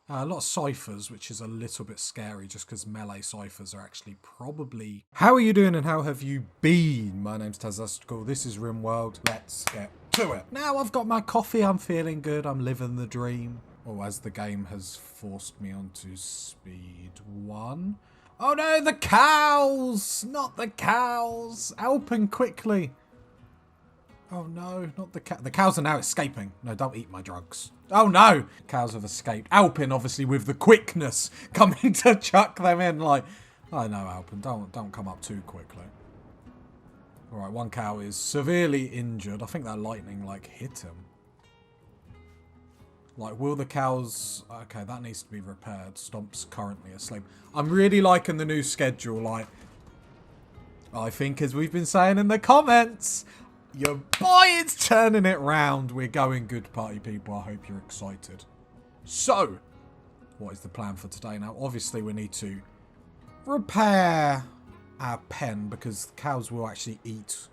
A lot of ciphers, which is a little bit scary just because melee ciphers are actually probably... How are you doing and how have you been? My name's Tazastical. This is Rimworld. Let's get to it. Now I've got my coffee. I'm feeling good. I'm living the dream. Or as the game has forced me onto speed 1. Oh no, the cows! Not the cows! Open quickly. Oh no, not the cow. The cows are now escaping. No, don't eat my drugs. Oh no! Cows have escaped. Alpin, obviously, with the quickness, coming to chuck them in like... I know, Alpin, don't come up too quickly. Alright, one cow is severely injured. I think that lightning, like, hit him. Like, will the cows... Okay, that needs to be repaired. Stomp's currently asleep. I'm really liking the new schedule, like... I think, as we've been saying in the comments... Your boy is turning it round. We're going good, party people. I hope you're excited. So, what is the plan for today? Now, obviously, we need to repair our pen because the cows will actually eat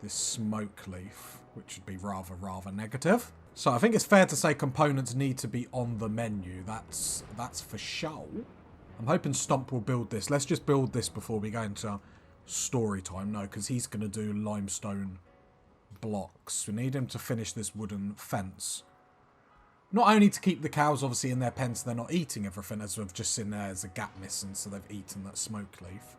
this smoke leaf, which would be rather negative. So, I think it's fair to say components need to be on the menu. That's for sure. I'm hoping Stomp will build this. Let's just build this before we go into... story time. No, because he's going to do limestone blocks. We need him to finish this wooden fence. Not only to keep the cows obviously in their pens so they're not eating everything, as we've just seen there's a gap missing, so they've eaten that smoke leaf.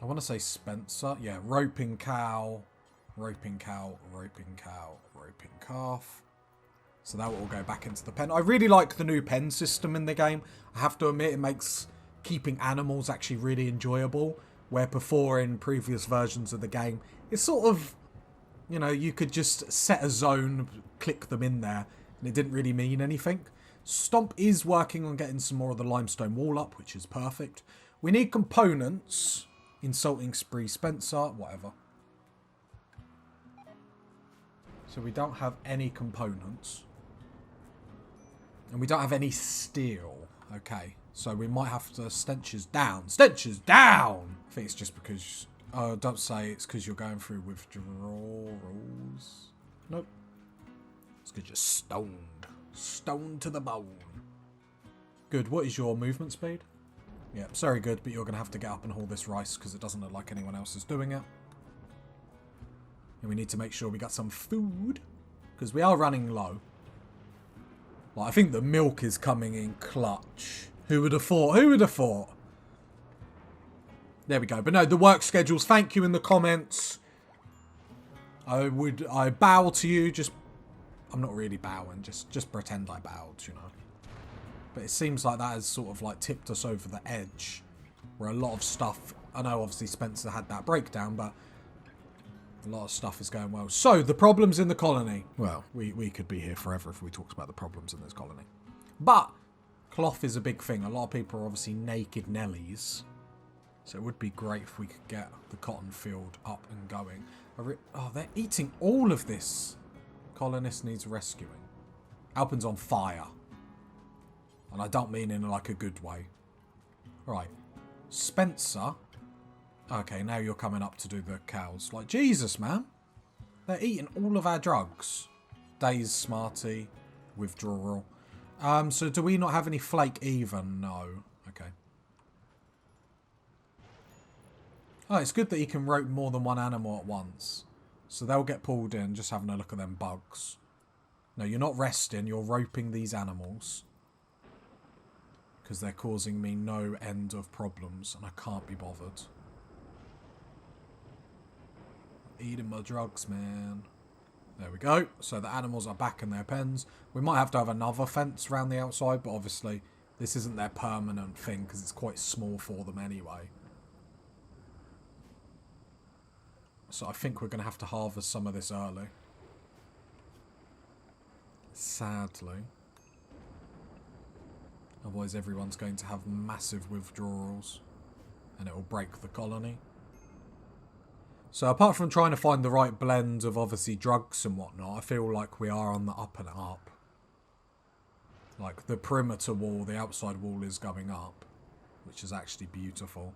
I want to say Spencer. Yeah, roping cow, roping cow, roping cow, roping calf. So that will all go back into the pen. I really like the new pen system in the game. I have to admit, it makes keeping animals actually really enjoyable, where before in previous versions of the game it's sort of, you know, you could just set a zone, click them in there, and it didn't really mean anything. Stomp is working on getting some more of the limestone wall up, which is perfect. We need components. Insulting spree Spencer, whatever. So we don't have any components, and we don't have any steel. Okay. So we might have to... Stenches down. Stenches down! I think it's just because... Oh, don't say it's because you're going through withdrawals. Nope. It's because you're stoned. Stoned to the bone. Good. What is your movement speed? Yeah, very good, but you're going to have to get up and haul this rice because it doesn't look like anyone else is doing it. And we need to make sure we got some food because we are running low. Like, I think the milk is coming in clutch. Who would have thought? Who would have thought? There we go. But no, the work schedules. Thank you in the comments. I bow to you. Just, I'm not really bowing. Just pretend I bowed, you know. But it seems like that has sort of like tipped us over the edge. Where a lot of stuff, I know obviously Spencer had that breakdown, but a lot of stuff is going well. So, the problems in the colony. Well, we could be here forever if we talked about the problems in this colony. But... cloth is a big thing. A lot of people are obviously naked Nellies. So it would be great if we could get the cotton field up and going. Oh, they're eating all of this. Colonist needs rescuing. Alpin's on fire. And I don't mean in like a good way. Right. Spencer. Okay, now you're coming up to do the cows. Like, Jesus, man. They're eating all of our drugs. Days, Smarty, withdrawal. So do we not have any flake either? No. Okay. Oh, it's good that you can rope more than one animal at once. So they'll get pulled in, just having a look at them bugs. No, you're not resting, you're roping these animals. Because they're causing me no end of problems, and I can't be bothered. Eating my drugs, man. There we go. So the animals are back in their pens. We might have to have another fence around the outside, but obviously this isn't their permanent thing because it's quite small for them anyway. So I think we're going to have to harvest some of this early. Sadly. Otherwise everyone's going to have massive withdrawals and it will break the colony. So apart from trying to find the right blend of obviously drugs and whatnot, I feel like we are on the up and up. Like the perimeter wall, the outside wall is going up, which is actually beautiful.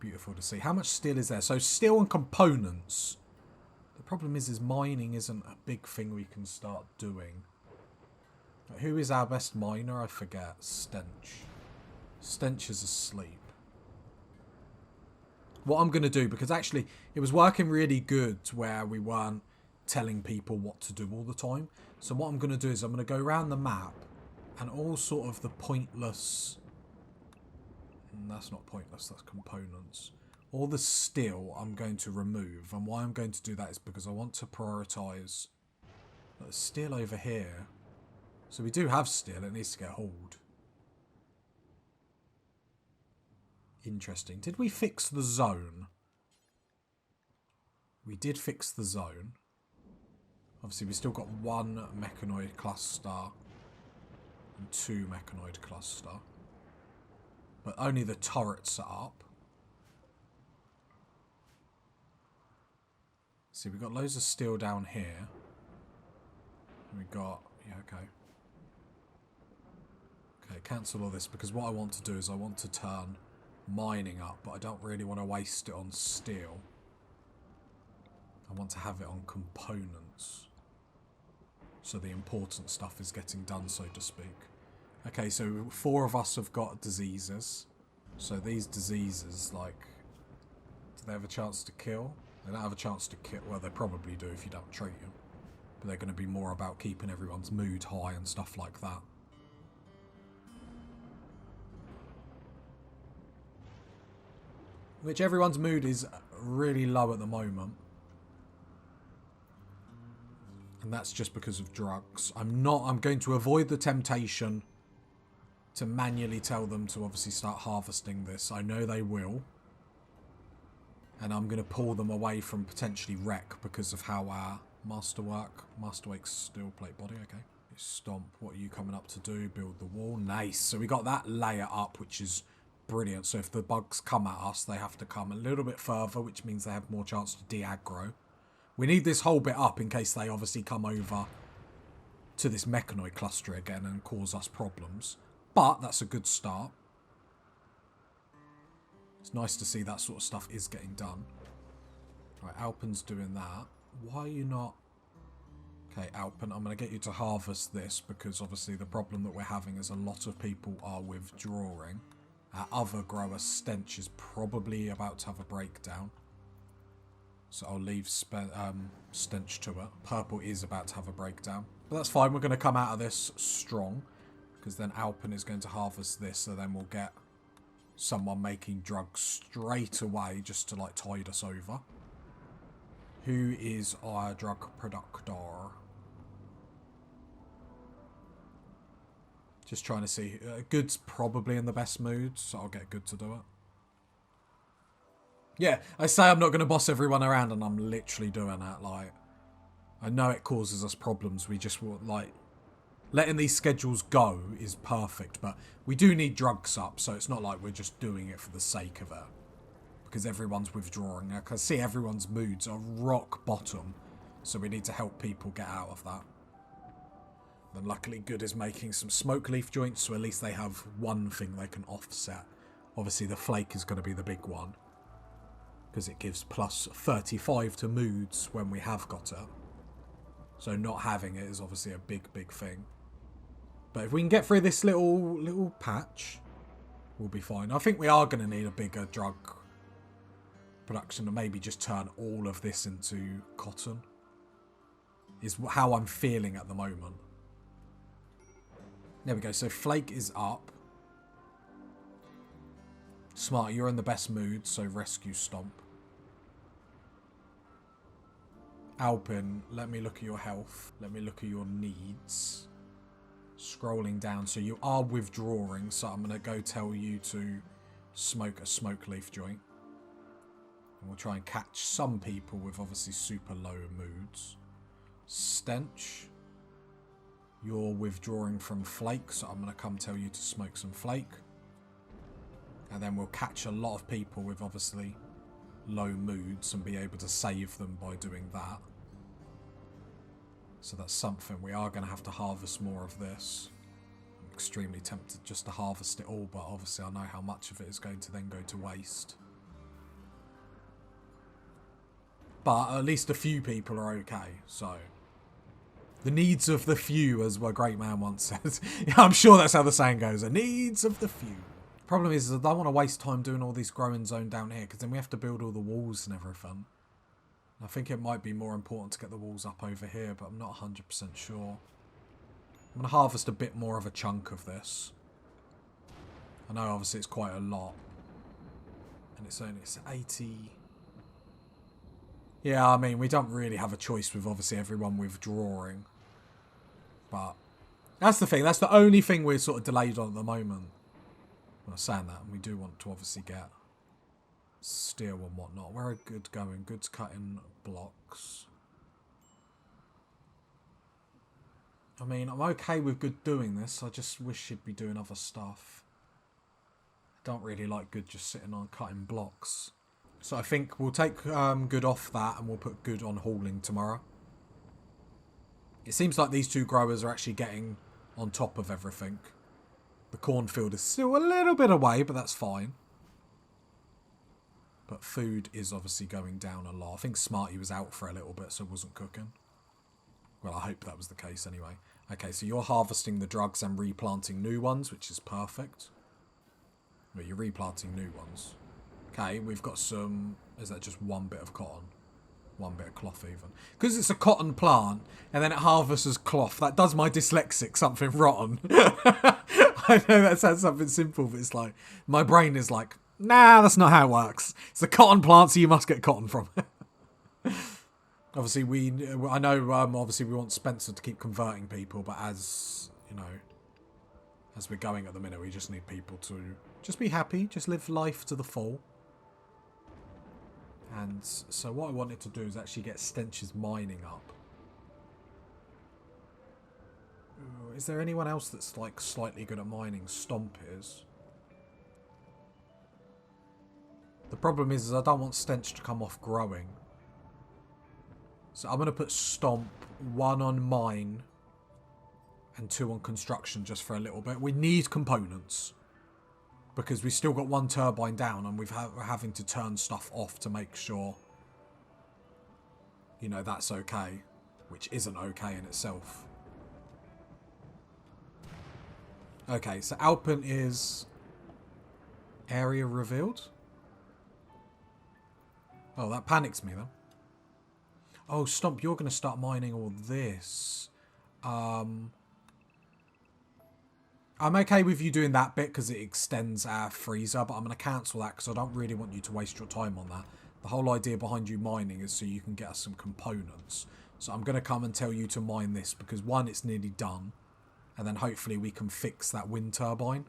Beautiful to see. How much steel is there? So steel and components The problem is mining isn't a big thing we can start doing. Who is our best miner? I forget. Stench. Stench is asleep. What I'm going to do, because actually it was working really good where we weren't telling people what to do all the time. So what I'm going to do is I'm going to go around the map and all sort of the pointless... That's not pointless, that's components. All the steel I'm going to remove. And why I'm going to do that is because I want to prioritise the steel over here. So we do have steel, it needs to get hauled. Interesting. Did we fix the zone? We did fix the zone. Obviously, we still got 1 mechanoid cluster and 2 mechanoid cluster. But only the turrets are up. See, we've got loads of steel down here. We got... Yeah, okay. Okay, cancel all this, because what I want to do is I want to turn mining up, but I don't really want to waste it on steel. I want to have it on components. So the important stuff is getting done, so to speak. Okay, so 4 of us have got diseases. So these diseases, like, do they have a chance to kill? They don't have a chance to kill. Well, they probably do if you don't treat them. But they're going to be more about keeping everyone's mood high and stuff like that. Which everyone's mood is really low at the moment. And that's just because of drugs. I'm going to avoid the temptation to manually tell them to obviously start harvesting this. I know they will. And I'm going to pull them away from potentially wreck because of how our Masterwork's steel plate body, okay. Stomp, what are you coming up to do? Build the wall. Nice. So we got that layer up, which is brilliant. So if the bugs come at us, they have to come a little bit further, which means they have more chance to de-aggro. We need this whole bit up in case they obviously come over to this mechanoid cluster again and cause us problems. But that's a good start. It's nice to see that sort of stuff is getting done. Right, Alpen's doing that. Why are you not... Okay, Alpen, I'm going to get you to harvest this because obviously the problem that we're having is a lot of people are withdrawing. Our other grower, Stench, is probably about to have a breakdown. So I'll leave Stench to it. Purple is about to have a breakdown. But that's fine, we're going to come out of this strong. Because then Alpen is going to harvest this, so then we'll get someone making drugs straight away just to like tide us over. Who is our drug productor? Just trying to see. Good's probably in the best mood, so I'll get Good to do it. Yeah, I say I'm not going to boss everyone around, and I'm literally doing that. Like, I know it causes us problems. We just want, like, letting these schedules go is perfect, but we do need drugs up, so it's not like we're just doing it for the sake of it. Because everyone's withdrawing. I can see everyone's moods are rock bottom, so we need to help people get out of that. Then luckily Good is making some smoke leaf joints, so at least they have one thing they can offset. Obviously the flake is going to be the big one, because it gives plus 35 to moods when we have got it. So not having it is obviously a big, big thing. But if we can get through this little patch, we'll be fine. I think we are going to need a bigger drug production and maybe just turn all of this into cotton. Is how I'm feeling at the moment. There we go. So Flake is up. Smart, you're in the best mood, so rescue Stomp. Alpin, let me look at your health. Let me look at your needs. Scrolling down. So you are withdrawing, so I'm going to go tell you to smoke a smoke leaf joint. And we'll try and catch some people with obviously super low moods. Stench. You're withdrawing from Flake, so I'm going to come tell you to smoke some Flake. And then we'll catch a lot of people with obviously low moods and be able to save them by doing that. So that's something. We are going to have to harvest more of this. I'm extremely tempted just to harvest it all, but obviously I know how much of it is going to then go to waste. But at least a few people are okay, so... The needs of the few, as a great man once said. I'm sure that's how the saying goes. The needs of the few. Problem is I don't want to waste time doing all this growing zone down here, because then we have to build all the walls and everything. I think it might be more important to get the walls up over here, but I'm not 100% sure. I'm going to harvest a bit more of a chunk of this. I know obviously it's quite a lot. And it's 80... Yeah, I mean, we don't really have a choice with obviously everyone withdrawing. But that's the thing. That's the only thing we're sort of delayed on at the moment. Well, saying that, we do want to obviously get steel and whatnot. Where are goods going? Goods cutting blocks. I mean, I'm okay with good doing this. I just wish she'd be doing other stuff. I don't really like good just sitting on cutting blocks. So I think we'll take good off that and we'll put good on hauling tomorrow. It seems like these two growers are actually getting on top of everything. The cornfield is still a little bit away, but that's fine. But food is obviously going down a lot. I think Smarty was out for a little bit, so wasn't cooking. Well, I hope that was the case anyway. Okay, so you're harvesting the drugs and replanting new ones, which is perfect. Well, you're replanting new ones. Okay, we've got some... Is that just one bit of cotton? One bit of cloth even. Because it's a cotton plant, and then it harvests cloth. That does my dyslexic something rotten. I know that sounds something simple, but it's like... My brain is like, nah, that's not how it works. It's a cotton plant, so you must get cotton from it. Obviously, I know, obviously we want Spencer to keep converting people, but as, you know, as we're going at the minute, we just need people to just be happy, just live life to the full. And so what I wanted to do is actually get Stench's mining up. Ooh, is there anyone else that's like slightly good at mining? Stomp is. The problem is I don't want Stench to come off growing. So I'm going to put Stomp 1 on mine and 2 on construction just for a little bit. We need components. Because we've still got 1 turbine down and we're having to turn stuff off to make sure, you know, that's okay. Which isn't okay in itself. Okay, so Alpen is area revealed. Oh, that panics me then. Oh, Stomp, you're going to start mining all this. I'm okay with you doing that bit because it extends our freezer, but I'm going to cancel that because I don't really want you to waste your time on that. The whole idea behind you mining is so you can get us some components. So I'm going to come and tell you to mine this because, one, it's nearly done, and then hopefully we can fix that wind turbine.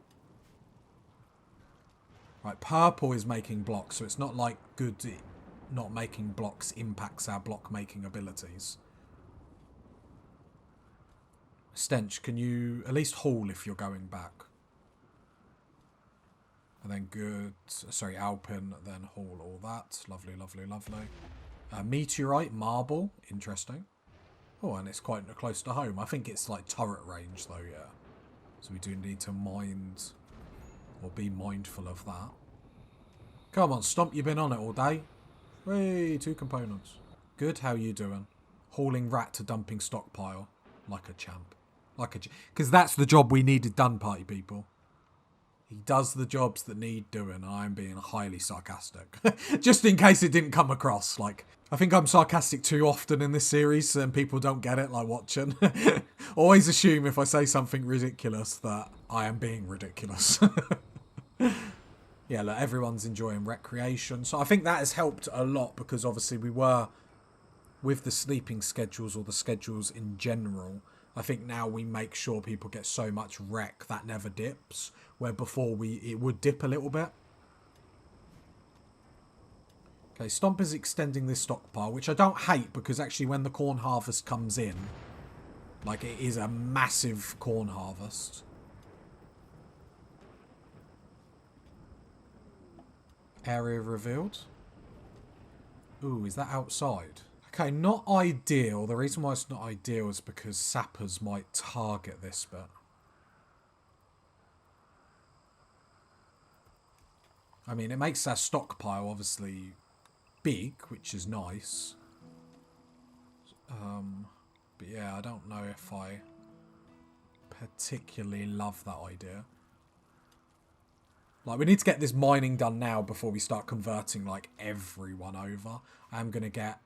Right, purple is making blocks, so it's not like good not making blocks impacts our block making abilities. Stench, can you at least haul if you're going back? And then good, sorry, Alpin, then haul all that. Lovely, lovely, lovely. Meteorite, marble, interesting. Oh, and it's quite close to home. I think it's like turret range though, yeah. So we do need to mind, or be mindful of that. Come on, Stomp, you've been on it all day. Hey, 2 components. Good, how you doing? Hauling rat to dumping stockpile. Like a champ. Because that's the job we needed done, party people. He does the jobs that need doing. I'm being highly sarcastic. Just in case it didn't come across. Like, I think I'm sarcastic too often in this series and people don't get it, like watching. Always assume if I say something ridiculous that I am being ridiculous. Yeah, look, everyone's enjoying recreation. So I think that has helped a lot because obviously we were, with the sleeping schedules or the schedules in general, I think now we make sure people get so much rec that never dips, where before it would dip a little bit. Okay, Stomp is extending this stockpile, which I don't hate because actually when the corn harvest comes in, like it is a massive corn harvest. Area revealed. Ooh, is that outside? Okay, not ideal. The reason why it's not ideal is because sappers might target this bit. I mean, it makes our stockpile obviously big, which is nice. But yeah, I don't know if I particularly love that idea. Like, we need to get this mining done now before we start converting, like, everyone over. I am going to get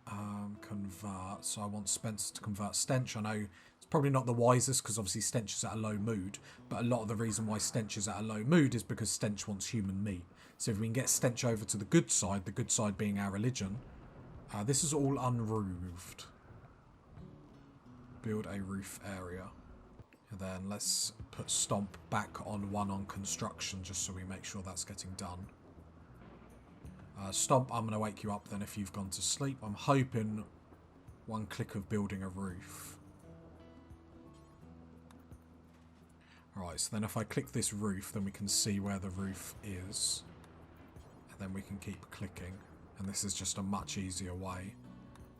convert. So I want Spencer to convert Stench. I know it's probably not the wisest because obviously Stench is at a low mood. But a lot of the reason why Stench is at a low mood is because Stench wants human meat. So if we can get Stench over to the good side being our religion. This is all unroofed. Build a roof area. And then let's put Stomp back on 1 on construction just so we make sure that's getting done. Stomp, I'm going to wake you up then if you've gone to sleep. I'm hoping 1 click of building a roof. Alright, so then if I click this roof, then we can see where the roof is. And then we can keep clicking. And this is just a much easier way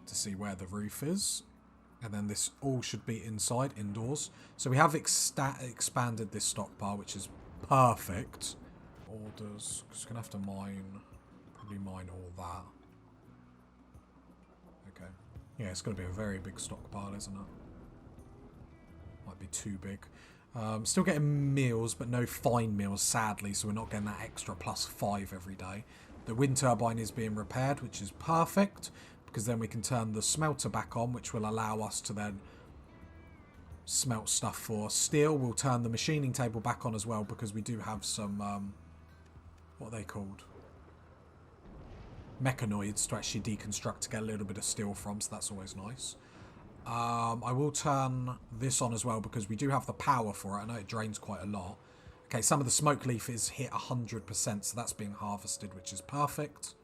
to see where the roof is. And then this all should be inside, indoors. So we have expanded this stockpile, which is perfect. Orders. Just going to have to probably mine all that. Okay. Yeah, it's going to be a very big stockpile, isn't it? Might be too big. Still getting meals, but no fine meals, sadly. So we're not getting that extra +5 every day. The wind turbine is being repaired, which is perfect. Because then we can turn the smelter back on, which will allow us to then smelt stuff for steel. We'll turn the machining table back on as well, because we do have some, what are they called? Mechanoids to actually deconstruct to get a little bit of steel from, so that's always nice. I will turn this on as well, because we do have the power for it. I know it drains quite a lot. Okay, some of the smoke leaf is hit 100%, so that's being harvested, which is perfect.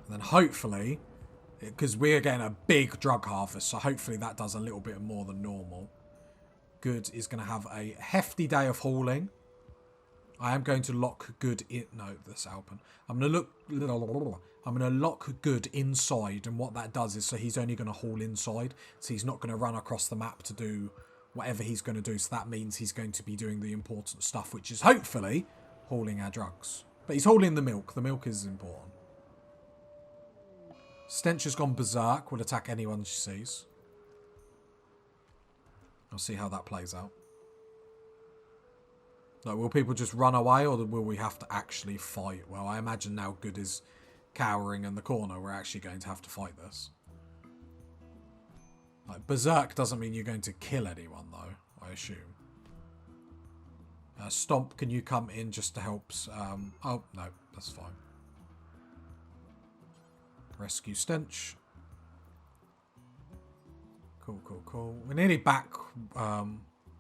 And then hopefully, because we're getting a big drug harvest, so hopefully that does a little bit more than normal. Good is going to have a hefty day of hauling. I am going to lock Good in. No, this Alpen. I'm going to lock Good inside, and what that does is so he's only going to haul inside, so he's not going to run across the map to do whatever he's going to do. So that means he's going to be doing the important stuff, which is hopefully hauling our drugs. But he's hauling the milk. The milk is important. Stench has gone berserk. Will attack anyone she sees. I'll see how that plays out. Like, will people just run away, or will we have to actually fight? Well, I imagine now Good is cowering in the corner. We're actually going to have to fight this. Like, berserk doesn't mean you're going to kill anyone, though, I assume. Stomp, can you come in just to help? Oh, no, that's fine. Rescue Stench. Cool, cool, cool. We're nearly back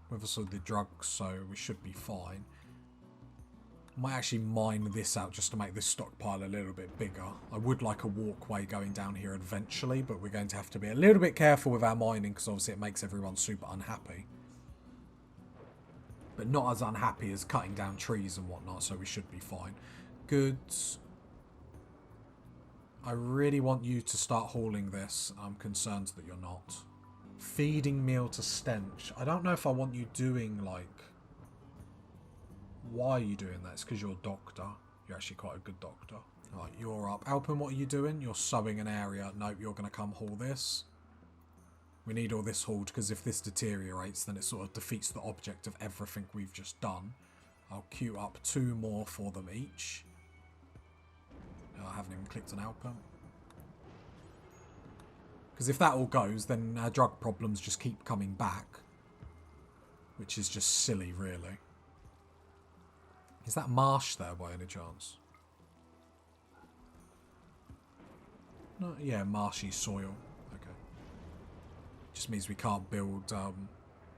with us with the drugs, so we should be fine. Might actually mine this out just to make this stockpile a little bit bigger. I would like a walkway going down here eventually, but we're going to have to be a little bit careful with our mining because obviously it makes everyone super unhappy. But not as unhappy as cutting down trees and whatnot, so we should be fine. Goods. I really want you to start hauling this. I'm concerned that you're not. Feeding meal to Stench. I don't know if I want you doing, like... Why are you doing that? It's because you're a doctor. You're actually quite a good doctor. Right, you're up. Alpin, what are you doing? You're subbing an area. Nope, you're going to come haul this. We need all this hauled, because if this deteriorates, then it sort of defeats the object of everything we've just done. I'll queue up 2 more for them each. I haven't even clicked on Alpin. Because if that all goes, then our drug problems just keep coming back. Which is just silly, really. Is that marsh there by any chance? No, yeah, marshy soil. Okay. Just means we can't build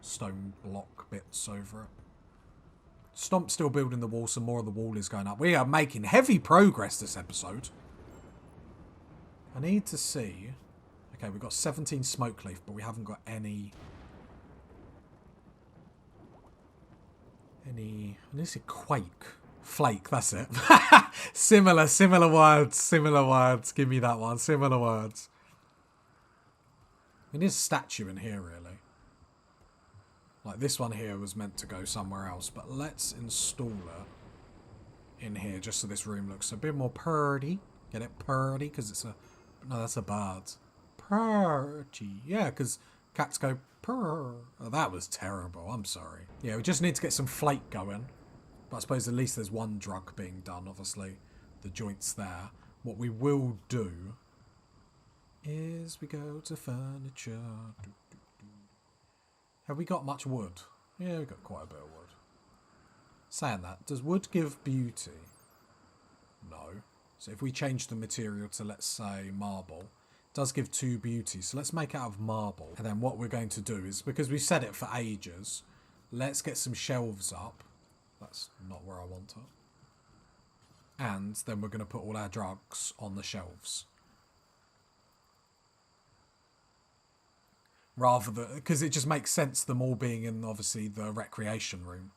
stone block bits over it. Stomp's still building the wall, so more of the wall is going up. We are making heavy progress this episode. I need to see... Okay, we've got 17 smoke leaf, but we haven't got any... I need to see quake. Flake, that's it. Similar words. Give me that one. Similar words. We need a statue in here, really. Like, this one here was meant to go somewhere else, but let's install it in here just so this room looks a bit more purdy. Get it? Purdy? Because it's a... No, that's a bird. pretty. Yeah, because cats go purr. Oh, that was terrible. I'm sorry. Yeah, we just need to get some flake going. But I suppose at least there's one drug being done, obviously. The joint's there. What we will do is we go to furniture. Have we got much wood? Yeah, we've got quite a bit of wood. Saying that, does wood give beauty? No. So if we change the material to, let's say, marble, it does give 2 beauty. So let's make it out of marble. And then what we're going to do is, because we've said it for ages, let's get some shelves up. That's not where I want it. And then we're going to put all our drugs on the shelves. Rather than, because it just makes sense them all being in, obviously, the recreation room.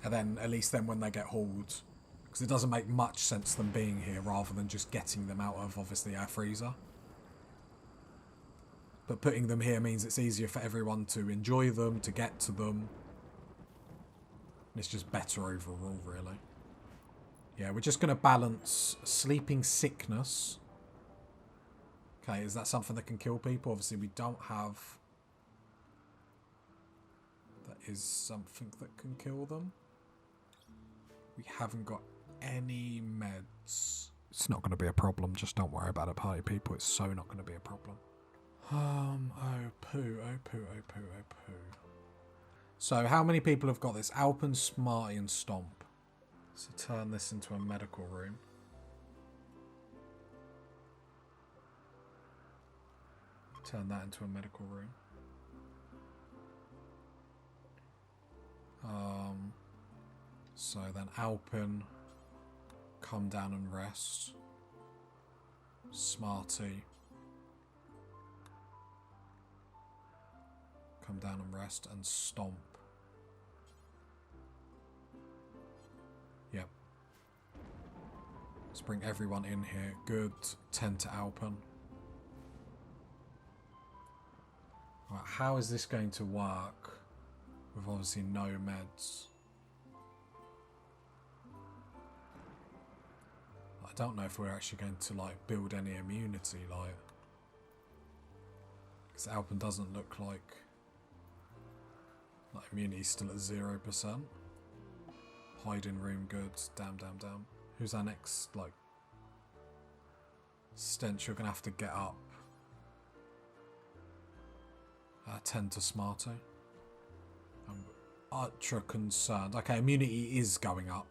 And then, at least then when they get hauled, because it doesn't make much sense them being here rather than just getting them out of, obviously, our freezer. But putting them here means it's easier for everyone to enjoy them, to get to them. And it's just better overall, really. Yeah, we're just going to balance sleeping sickness. Okay, is that something that can kill people? Obviously, we don't have... That is something that can kill them. We haven't got any meds. It's not going to be a problem. Just don't worry about it, party people. It's so not going to be a problem. Oh poo, oh poo, oh poo, oh poo. So, how many people have got this? Alpen, Smarty, and Stomp. So, turn this into a medical room. Turn that into a medical room. So then Alpin, come down and rest. Smarty, come down and rest. And Stomp. Yep. Let's bring everyone in here. Good. 10 to Alpin. Right, how is this going to work with obviously no meds? I don't know if we're actually going to like build any immunity, like, because Alpen doesn't look like immunity's still at 0%. Hiding room, good. Damn. Who's our next, like, stench? You're gonna have to get up. 10 to Smarty. I'm ultra concerned. Okay, immunity is going up.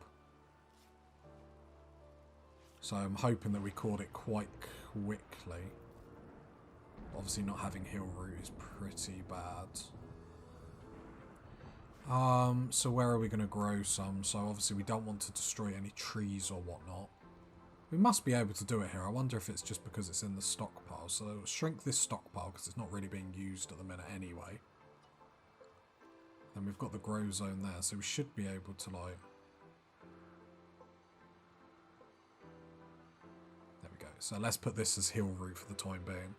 So I'm hoping that we caught it quite quickly. Obviously not having heal root is pretty bad. So where are we going to grow some? So obviously we don't want to destroy any trees or whatnot. We must be able to do it here. I wonder if it's just because it's in the stockpile. So shrink this stockpile because it's not really being used at the minute anyway. Then we've got the grow zone there, so we should be able to, like... There we go. So let's put this as hill root for the time being.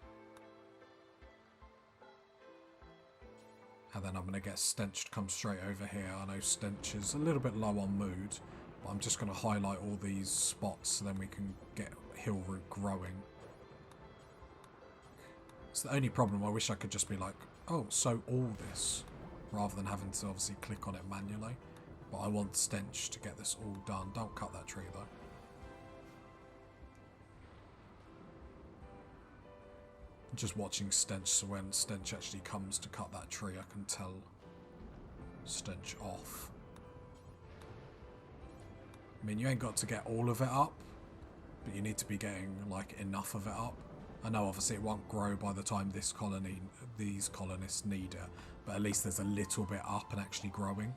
And then I'm going to get Stench to come straight over here. I know Stench is a little bit low on mood, but I'm just going to highlight all these spots so then we can get hill root growing. It's the only problem. I wish I could just be like, oh, so all this, rather than having to obviously click on it manually. But I want Stench to get this all done. Don't cut that tree though. Just watching Stench, so when Stench actually comes to cut that tree, I can tell Stench off. I mean, you ain't got to get all of it up, but you need to be getting, like, enough of it up. I know, obviously, it won't grow by the time these colonists need it, but at least there's a little bit up and actually growing.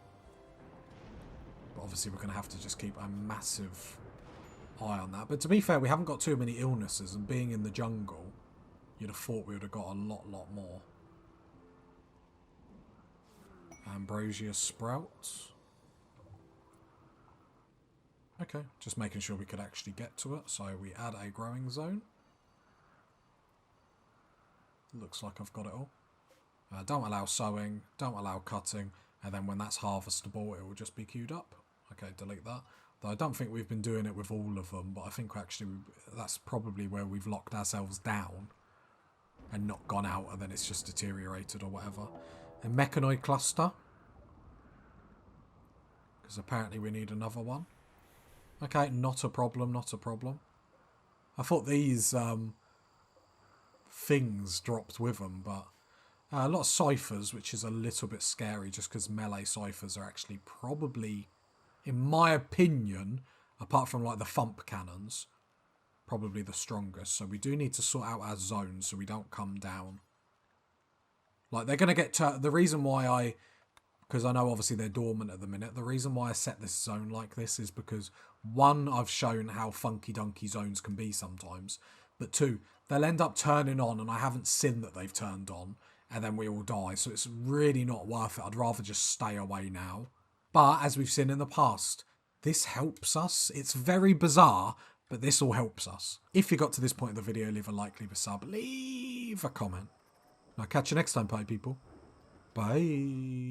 But obviously, we're going to have to just keep a massive eye on that. But to be fair, we haven't got too many illnesses, and being in the jungle... You'd have thought we would have got a lot more. Ambrosia sprouts. Okay, just making sure we could actually get to it. So we add a growing zone. Looks like I've got it all. Don't allow sowing, don't allow cutting, and then when that's harvestable, it will just be queued up. Okay, delete that. Though I don't think we've been doing it with all of them, but I think actually that's probably where we've locked ourselves down and not gone out, and then it's just deteriorated or whatever. A mechanoid cluster. Because apparently we need another one. Okay, not a problem, not a problem. I thought these things dropped with them, but a lot of ciphers, which is a little bit scary just because melee ciphers are actually probably, in my opinion, apart from like the thump cannons, probably the strongest. So we do need to sort out our zones so we don't come down. Like, they're going to get to... The reason why because I know obviously they're dormant at the minute. The reason why I set this zone like this is because, one, I've shown how funky dunky zones can be sometimes. But two, they'll end up turning on and I haven't seen that they've turned on. And then we all die. So it's really not worth it. I'd rather just stay away now. But as we've seen in the past, this helps us. It's very bizarre, but this all helps us. If you got to this point of the video, leave a like, leave a sub, leave a comment. And I'll catch you next time, party people. Bye.